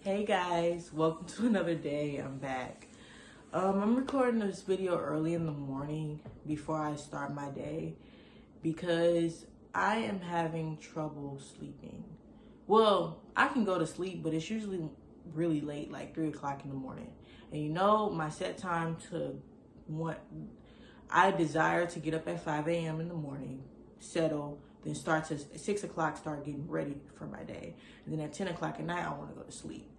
Hey guys, welcome to another day. I'm back. I'm recording this video early in the morning before I start my day because I am having trouble sleeping. Well, I can go to sleep, but it's usually really late, like 3 o'clock in the morning. And you know, my set time I desire to get up at 5 a.m. in the morning, settle, then start to 6 o'clock, start getting ready for my day. And then at 10 o'clock at night, I want to go to sleep.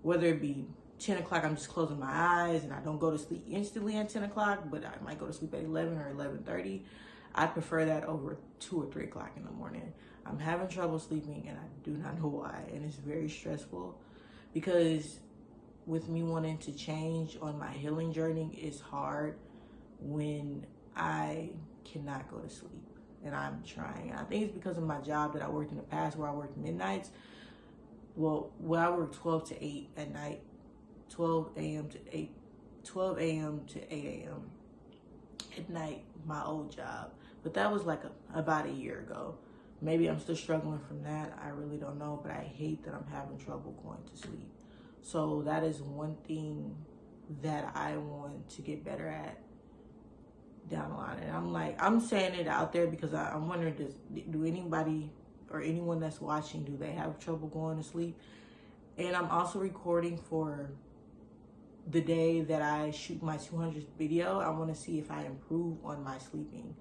Whether it be 10 o'clock, I'm just closing my eyes and I don't go to sleep instantly at 10 o'clock, but I might go to sleep at 11 or 11:30. I prefer that over 2 or 3 o'clock in the morning. I'm having trouble sleeping and I do not know why. And it's very stressful because with me wanting to change on my healing journey, it's hard when I cannot go to sleep. And I'm trying. And I think it's because of my job that I worked in the past where I worked midnights. Well, I work 12 to 8 at night, 12 a.m. to 8 a.m. at night, my old job. But that was like about a year ago. Maybe I'm still struggling from that. I really don't know, but I hate that I'm having trouble going to sleep. So that is one thing that I want to get better at down the line. And I'm saying it out there because I'm wondering, do anybody or anyone that's watching, do they have trouble going to sleep? And I'm also recording for the day that I shoot my 200th video. I want to see if I improve on my sleeping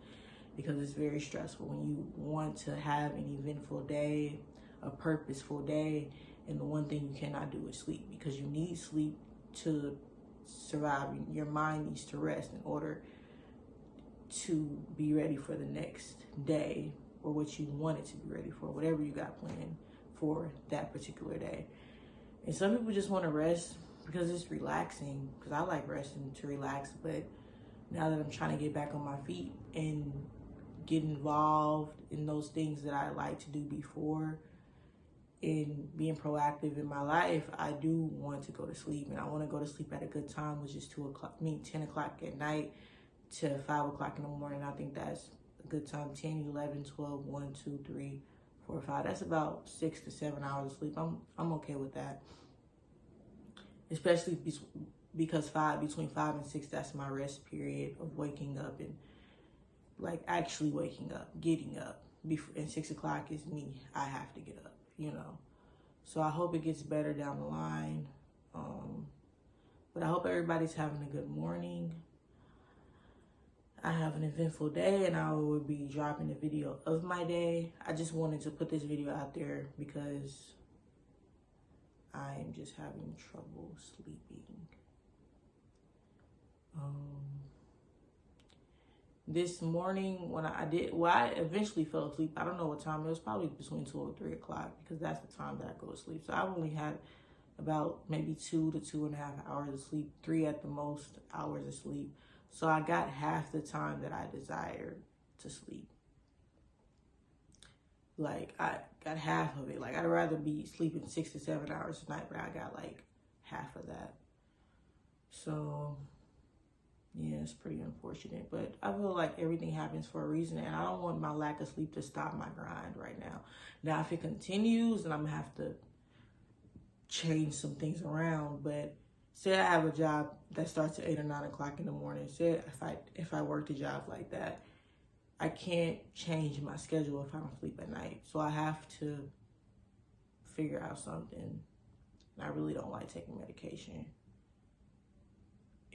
because it's very stressful when you want to have an eventful day, a purposeful day, and the one thing you cannot do is sleep because you need sleep to survive. Your mind needs to rest in order to be ready for the next day or what you want it to be ready for, whatever you got planned for that particular day. And some people just want to rest because it's relaxing, because I like resting to relax. But now that I'm trying to get back on my feet and get involved in those things that I like to do before and being proactive in my life, I do want to go to sleep. And I want to go to sleep at a good time, which is 10 o'clock at night to 5 o'clock in the morning. I think that's a good time. 10, 11, 12, 1, 2, 3, 4, 5. That's about 6 to 7 hours of sleep. I'm okay with that. Especially because between 5 and 6, that's my rest period of waking up and like actually waking up, getting up. And 6 o'clock is me. I have to get up, you know. So I hope it gets better down the line. But I hope everybody's having a good morning. I have an eventful day and I will be dropping a video of my day. I just wanted to put this video out there because I am just having trouble sleeping. This morning when I eventually fell asleep. I don't know what time. It was probably between 2 or 3 o'clock because that's the time that I go to sleep. So I've only had about maybe 2 to 2.5 hours of sleep, 3 at the most hours of sleep. So I got half the time that I desired to sleep. Like I got half of it. Like I'd rather be sleeping 6 to 7 hours a night, but I got like half of that. So yeah, it's pretty unfortunate, but I feel like everything happens for a reason and I don't want my lack of sleep to stop my grind right now. Now, if it continues, then I'm gonna have to change some things around, but say I have a job that starts at 8 or 9 o'clock in the morning. Say if I worked a job like that, I can't change my schedule if I don't sleep at night. So I have to figure out something. And I really don't like taking medication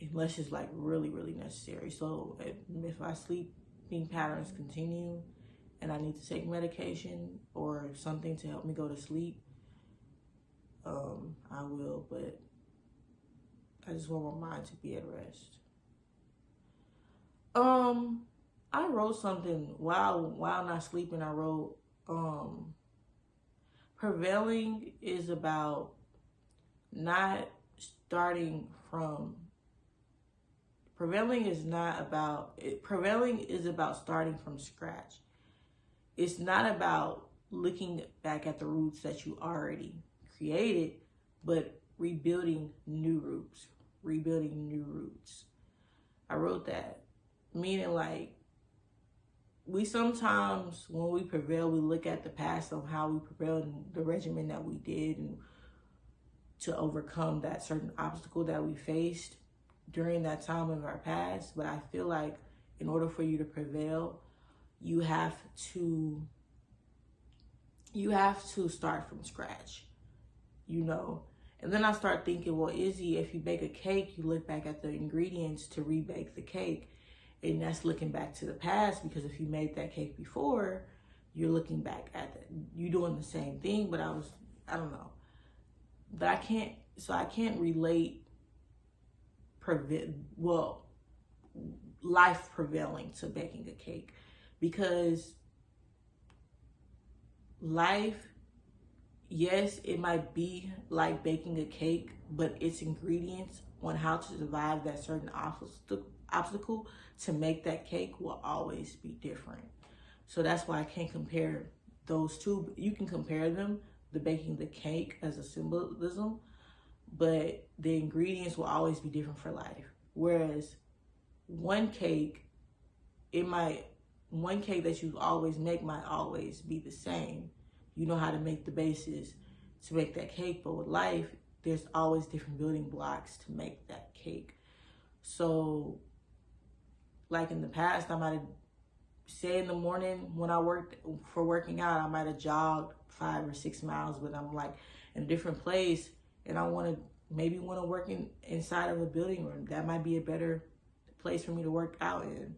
unless it's like really, really necessary. So if my sleeping patterns continue and I need to take medication or something to help me go to sleep, I will, but I just want my mind to be at rest. I wrote something while not sleeping. I wrote, prevailing is about not starting from, prevailing is about starting from scratch. It's not about looking back at the roots that you already created, but rebuilding new roots. I wrote that, meaning like we sometimes, when we prevail, we look at the past of how we prevailed and the regimen that we did and to overcome that certain obstacle that we faced during that time of our past. But I feel like in order for you to prevail, you have to start from scratch, you know. And then I start thinking, well, Izzy, if you bake a cake, you look back at the ingredients to rebake the cake. And that's looking back to the past, because if you made that cake before, you're looking back at it. You're doing the same thing, but I don't know. But I can't relate life prevailing to baking a cake, because life, yes, it might be like baking a cake, but its ingredients on how to survive that certain obstacle to make that cake will always be different. So that's why I can't compare those two. You can compare them, the baking the cake as a symbolism, but the ingredients will always be different for life. Whereas one cake that you always make might always be the same. You know how to make the bases to make that cake, but with life, there's always different building blocks to make that cake. So, like in the past, I might have, say in the morning when I working out, I might have jogged 5 or 6 miles, but I'm like in a different place, and I maybe want to work inside of a building room. That might be a better place for me to work out in.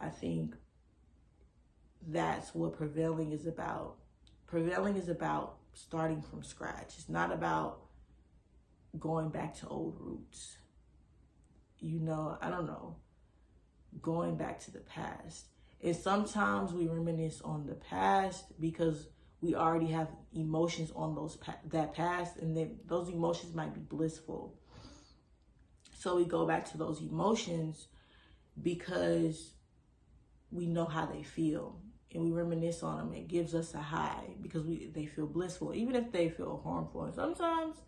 I think that's what prevailing is about. Prevailing is about starting from scratch. It's not about going back to old roots. You know, I don't know, going back to the past. And sometimes we reminisce on the past because we already have emotions on that past, and then those emotions might be blissful. So we go back to those emotions because we know how they feel, and we reminisce on them. It gives us a high because they feel blissful, even if they feel harmful. And sometimes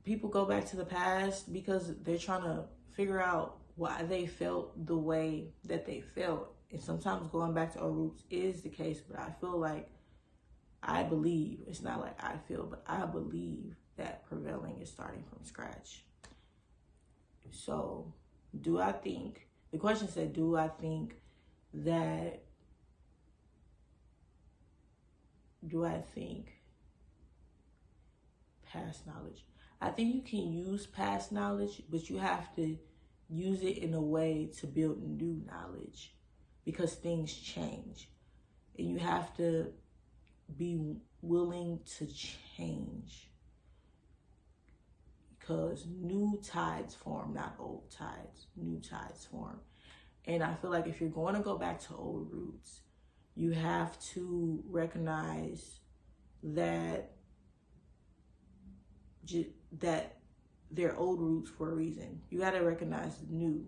people go back to the past because they're trying to figure out why they felt the way that they felt. And sometimes going back to our roots is the case, but I believe, it's not like I feel, but I believe that prevailing is starting from scratch. So the question said, do I think past knowledge? I think you can use past knowledge, but you have to use it in a way to build new knowledge, because things change and you have to be willing to change, because new tides form, not old tides. New tides form. And I feel like if you're going to go back to old roots, you have to recognize that they're old roots for a reason. You got to recognize the new,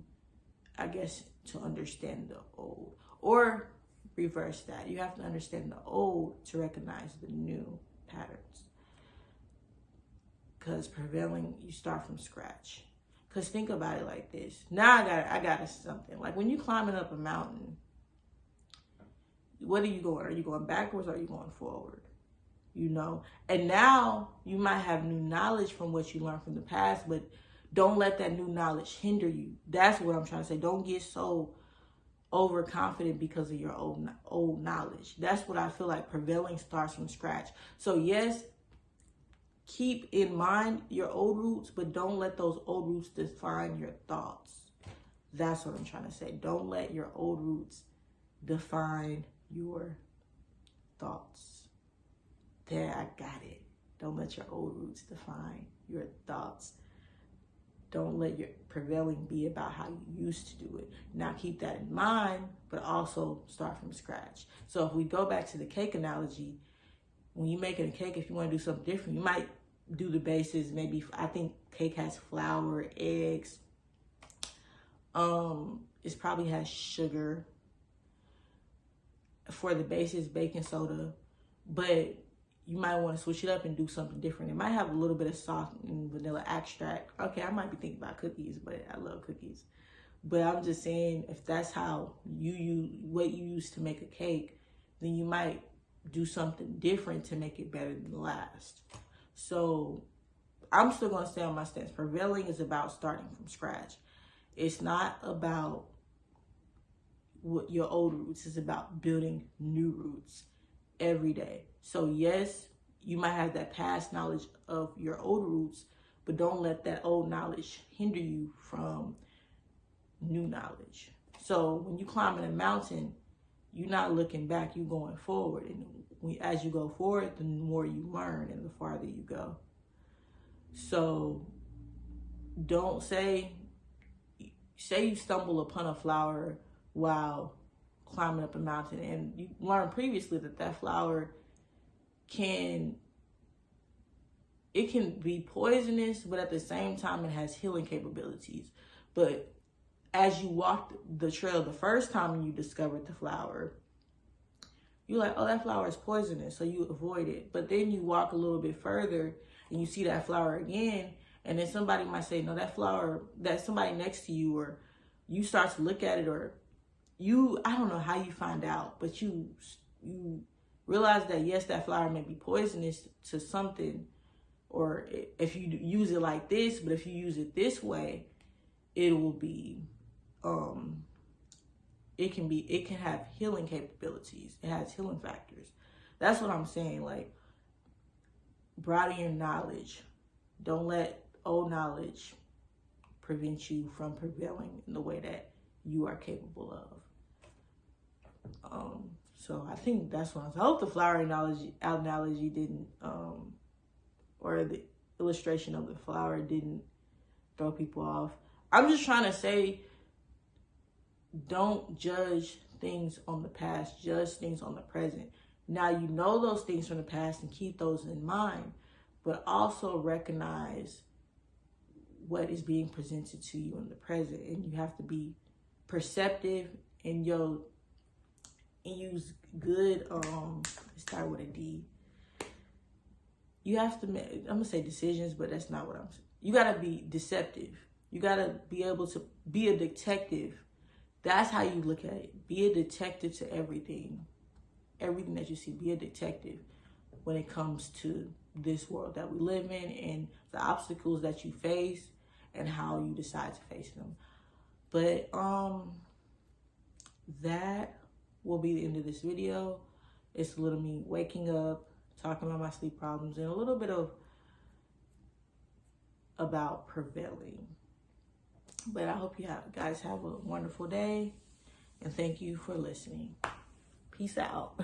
I guess, to understand the old. Or reverse that. You have to understand the old to recognize the new patterns. Because prevailing, you start from scratch. Because think about it like this. Now I got something. Like when you're climbing up a mountain, what are you going? Are you going backwards or are you going forward? You know? And now you might have new knowledge from what you learned from the past, but don't let that new knowledge hinder you. That's what I'm trying to say. Don't get so overconfident because of your old knowledge. That's what I feel like prevailing starts from scratch. So yes, keep in mind your old roots, but don't let those old roots define your thoughts. That's what I'm trying to say. Don't let your old roots define your thoughts. There, I got it. Don't let your old roots define your thoughts. Don't let your prevailing be about how you used to do it. Now keep that in mind, but also start from scratch. So if we go back to the cake analogy, when you're making a cake, if you want to do something different, you might do the bases. Maybe, I think cake has flour, eggs. It probably has sugar. For the bases, baking soda. But you might want to switch it up and do something different. It might have a little bit of salt and vanilla extract. Okay, I might be thinking about cookies, but I love cookies. But I'm just saying, if that's how what you use to make a cake, then you might do something different to make it better than the last. So I'm still going to stay on my stance. Prevailing is about starting from scratch. It's not about what your old roots. It's about building new roots every day. So yes, you might have that past knowledge of your old roots, but don't let that old knowledge hinder you from new knowledge. So when you climbing a mountain, you're not looking back, you're going forward. And as you go forward, the more you learn and the farther you go. So don't say you stumble upon a flower while climbing up a mountain, and you learned previously that flower can be poisonous, but at the same time it has healing capabilities. But as you walked the trail the first time and you discovered the flower, you're like, oh, that flower is poisonous, so you avoid it. But then you walk a little bit further and you see that flower again, and then somebody might say, no, that flower, that somebody next to you, or you start to look at it, or I don't know how you find out, but you realize that yes, that flower may be poisonous to something, or if you use it like this, but if you use it this way, it will be, it can have healing capabilities. It has healing factors. That's what I'm saying. Like, broaden your knowledge. Don't let old knowledge prevent you from prevailing in the way that you are capable of. So I think that's what I hope the flower analogy didn't, or the illustration of the flower didn't throw people off. I'm just trying to say, don't judge things on the past, judge things on the present. Now, you know those things from the past and keep those in mind, but also recognize what is being presented to you in the present. And you have to be perceptive and use good, start with a D. You have to make, I'm gonna say decisions, but that's not what I'm saying. You gotta be deceptive. You gotta be able to be a detective. That's how you look at it. Be a detective to everything. Everything that you see, be a detective when it comes to this world that we live in and the obstacles that you face and how you decide to face them. But that will be the end of this video. It's a little me waking up, talking about my sleep problems, and a little bit about prevailing. But I hope you guys have a wonderful day, and thank you for listening. Peace out.